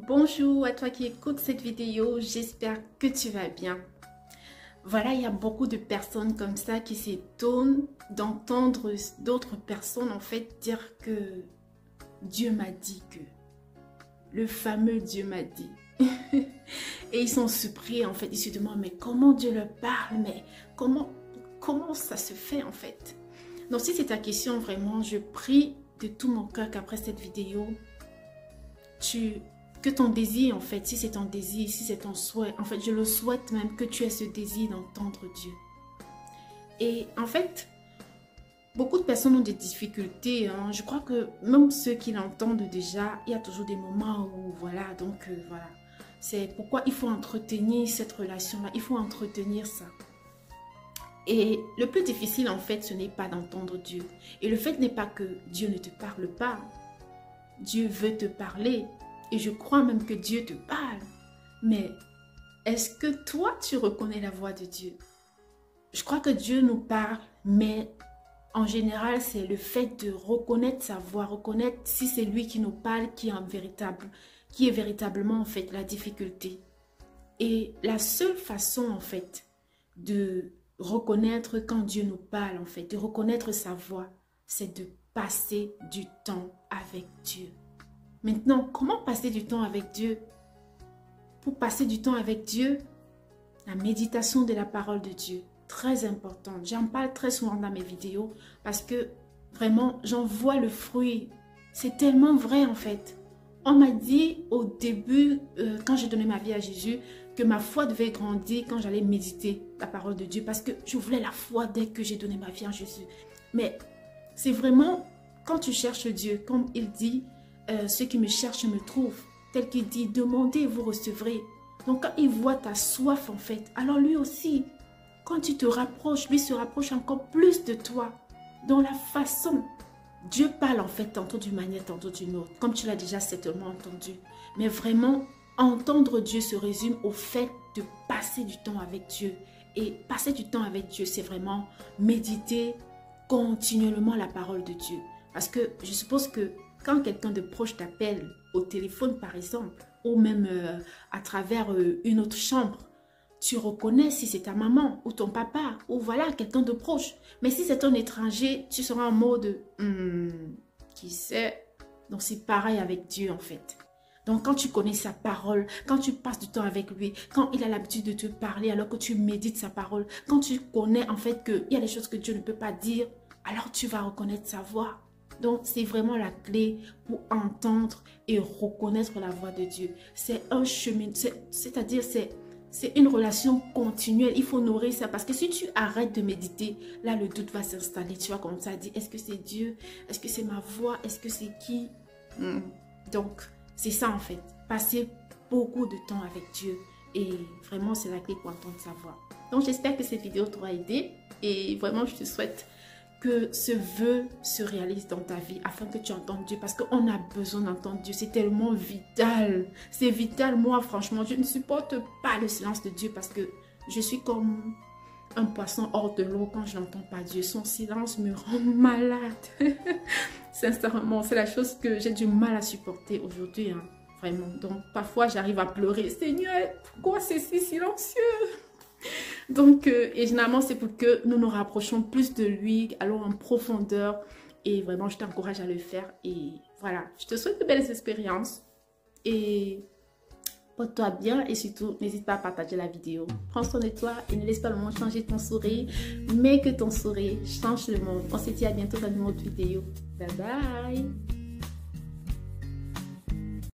Bonjour à toi qui écoutes cette vidéo, j'espère que tu vas bien. Voilà, il y a beaucoup de personnes comme ça qui s'étonnent d'entendre d'autres personnes en fait dire que Dieu m'a dit que, le fameux Dieu m'a dit. Et ils sont surpris en fait, ils se demandent mais comment Dieu leur parle, mais comment ça se fait en fait. Donc si c'est ta question vraiment, je prie de tout mon cœur qu'après cette vidéo, que ton désir, en fait, si c'est ton désir, si c'est ton souhait, en fait, je le souhaite même que tu aies ce désir d'entendre Dieu. Et en fait, beaucoup de personnes ont des difficultés. Hein. Je crois que même ceux qui l'entendent déjà, il y a toujours des moments où, voilà, donc, voilà. C'est pourquoi il faut entretenir cette relation-là, il faut entretenir ça. Et le plus difficile, en fait, ce n'est pas d'entendre Dieu. Et le fait n'est pas que Dieu ne te parle pas. Dieu veut te parler. Et je crois même que Dieu te parle. Mais est-ce que toi, tu reconnais la voix de Dieu? Je crois que Dieu nous parle, mais en général, c'est le fait de reconnaître sa voix, reconnaître si c'est lui qui nous parle, qui est véritablement en fait la difficulté. Et la seule façon en fait de reconnaître quand Dieu nous parle, en fait, de reconnaître sa voix, c'est de passer du temps avec Dieu. Maintenant, comment passer du temps avec Dieu? Pour passer du temps avec Dieu, la méditation de la parole de Dieu, très importante. J'en parle très souvent dans mes vidéos parce que vraiment, j'en vois le fruit. C'est tellement vrai en fait. On m'a dit au début, quand j'ai donné ma vie à Jésus, que ma foi devait grandir quand j'allais méditer la parole de Dieu parce que je voulais la foi dès que j'ai donné ma vie à Jésus. Mais c'est vraiment, quand tu cherches Dieu, comme il dit, ceux qui me cherchent me trouvent. Tel qu'il dit, demandez et vous recevrez. Donc quand il voit ta soif en fait, alors lui aussi, quand tu te rapproches, lui se rapproche encore plus de toi. Dans la façon, Dieu parle en fait tantôt d'une manière, tantôt d'une autre. Comme tu l'as déjà certainement entendu. Mais vraiment, entendre Dieu se résume au fait de passer du temps avec Dieu. Et passer du temps avec Dieu, c'est vraiment méditer continuellement la parole de Dieu. Parce que je suppose que quand quelqu'un de proche t'appelle au téléphone par exemple, ou même à travers une autre chambre, tu reconnais si c'est ta maman ou ton papa, ou voilà, quelqu'un de proche. Mais si c'est un étranger, tu seras en mode qui sait. Donc c'est pareil avec Dieu en fait. Donc quand tu connais sa parole, quand tu passes du temps avec lui, quand il a l'habitude de te parler alors que tu médites sa parole, quand tu connais en fait qu'il y a des choses que Dieu ne peut pas dire, alors tu vas reconnaître sa voix. Donc, c'est vraiment la clé pour entendre et reconnaître la voix de Dieu. C'est un chemin, c'est-à-dire c'est une relation continuelle. Il faut nourrir ça parce que si tu arrêtes de méditer, là, le doute va s'installer. Tu vas commencer à dire, est-ce que c'est Dieu? Est-ce que c'est ma voix? Est-ce que c'est qui? Donc, c'est ça en fait. Passer beaucoup de temps avec Dieu. Et vraiment, c'est la clé pour entendre sa voix. Donc, j'espère que cette vidéo t'aura aidé. Et vraiment, je te souhaite que ce vœu se réalise dans ta vie afin que tu entendes Dieu parce qu'on a besoin d'entendre Dieu, c'est tellement vital, c'est vital. Moi franchement je ne supporte pas le silence de Dieu parce que je suis comme un poisson hors de l'eau quand je n'entends pas Dieu. Son silence me rend malade. Sincèrement, c'est la chose que j'ai du mal à supporter aujourd'hui, hein, vraiment. Donc parfois j'arrive à pleurer, Seigneur, pourquoi c'est si silencieux? Donc, et généralement, c'est pour que nous nous rapprochons plus de lui, allons en profondeur. Et vraiment, je t'encourage à le faire. Et voilà, je te souhaite de belles expériences. Et porte-toi bien. Et surtout, n'hésite pas à partager la vidéo. Prends soin de toi et ne laisse pas le monde changer ton sourire. Mais que ton sourire change le monde. On se dit à bientôt dans une autre vidéo. Bye bye.